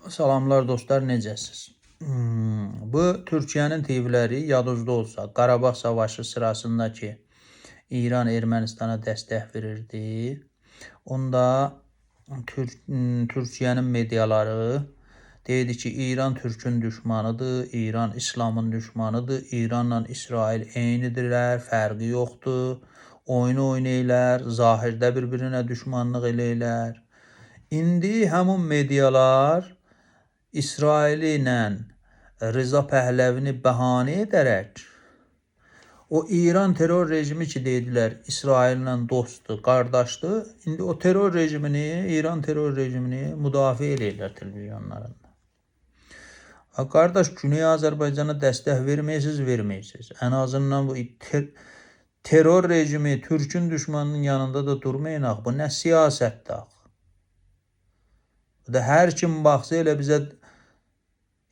Salamlar dostlar, necəsiz? Bu Türkiyənin TV'ləri yadınızda olsa, Qarabağ savaşı sırasında ki, İran Ermənistana dəstək verirdi. Onda Türkiyənin mediaları deyirdi ki, İran Türkün düşmanıdır, İran İslamın düşmanıdır, İranla İsrail eynidirlər, fərqi yoxdur, oyunu oynayırlar, zahirdə bir-birinə düşmanlıq eləyirlər. İndi həmin medialar İsraili ilə Rıza Pəhləvini bəhanə edərək o İran terror rejimi ki dedilər İsraillə dostdur, qardaşdır. İndi o terror rejimini, İran terror rejimini müdafiə edirlər televizyonlarında. Qardaş, Güney Azərbaycana dəstək verməyəsiniz. Ən azından bu terror rejimi, Türkün düşmanının yanında da durmayınaq. Bu nə siyasətdir? Bu da hər kim baxsa elə bizə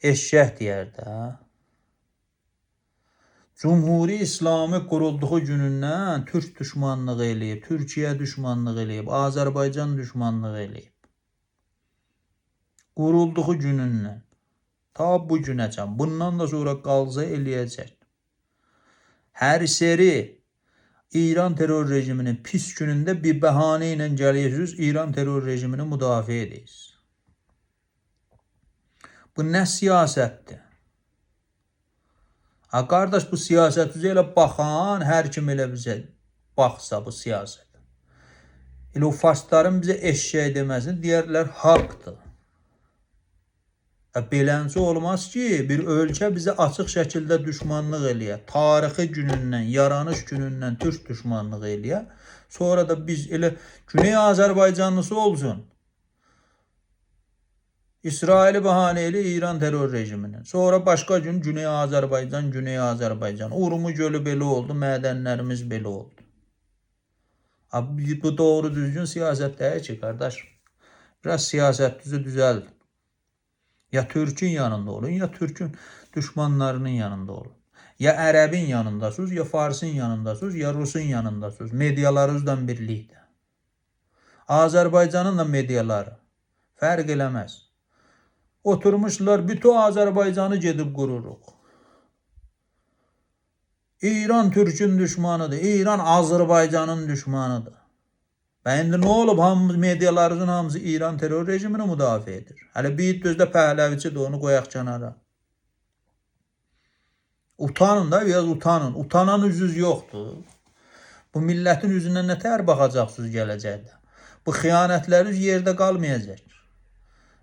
eşşək deyər də. Cumhuri İslamı qurulduğu günündən Türk düşmanlığı eləyib, Türkiyə düşmanlığı eləyib, Azərbaycan düşmanlığı eləyib. Qurulduğu günündən ta bu günəcən, bundan da sonra qalsa eləyəcək. Hər seri İran terror rejiminin pis günündə bir bəhanə ilə gəlirsiniz, İran terror rejimini müdafiə edirsiniz. Bu nə siyasətdir? Qardaş, bu siyasətizə elə baxan, hər kim elə bizə baxsa bu siyasət. Elə o faşistlərin bizə eşşək deməsini deyərlər haqdır. Beləncə olmaz ki, bir ölkə bizə açıq şəkildə düşmanlıq eləyə, tarixi günündən, yaranış günündən Türk düşmanlığı eləyə, sonra da biz elə Güney Azərbaycanlısı olsun. İsraili bəhanə ilə İran terror rejiminin. Sonra başqa gün Güney Azərbaycan. Urmu gölü belə oldu, mədənlərimiz belə oldu. Bu doğru düzgün siyasət deyil ki, qardaş. Biraz siyasətinizi düzəldin. Ya Türk'ün yanında olun, ya Türk'ün düşmanlarının yanında olun. Ya Ərəbin yanındasınız, ya Farsın yanındasınız, ya Rus'un yanındasınız. Medialarınızdan birlikdə. Azərbaycanın da mediaları fərq eləməz. Oturmuşlar, bütün Azərbaycanı gedib qururuq. İran Türk'ün düşmanıdır, İran Azərbaycanın düşmanıdır. Və indi nə olub, medialarınızın hamısı İran terror rejimini müdafiə edir. Hələ bir düzdə Pəhləviçidir, onu qoyaq kənara. Utanın da, biraz utanın. Utanan üzünüz yoxdur. Bu millətin üzündən nə tər baxacaqsınız gələcəkdə? Bu xiyanətləriniz yerdə qalmayacaq.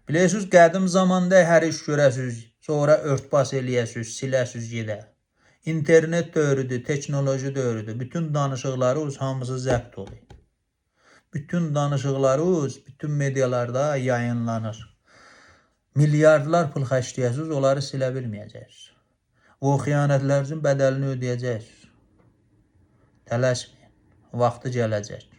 Bilirsiniz, qədim zamanda hər iş görəsiniz, sonra örtbas eləyəsiniz, siləsiniz gedə. İnternet dövrüdür, teknoloji dövrüdür. Bütün danışıqlarınız hamısı zəbt olur. Bütün danışıqlarınız bütün medialarda yayınlanır. Milyardlar pul xərcləyəsiniz, onları silə bilməyəcəksiniz. O xiyanətlərinizin bədəlini ödəyəcəksiniz. Tələsməyin, vaxtı gələcək.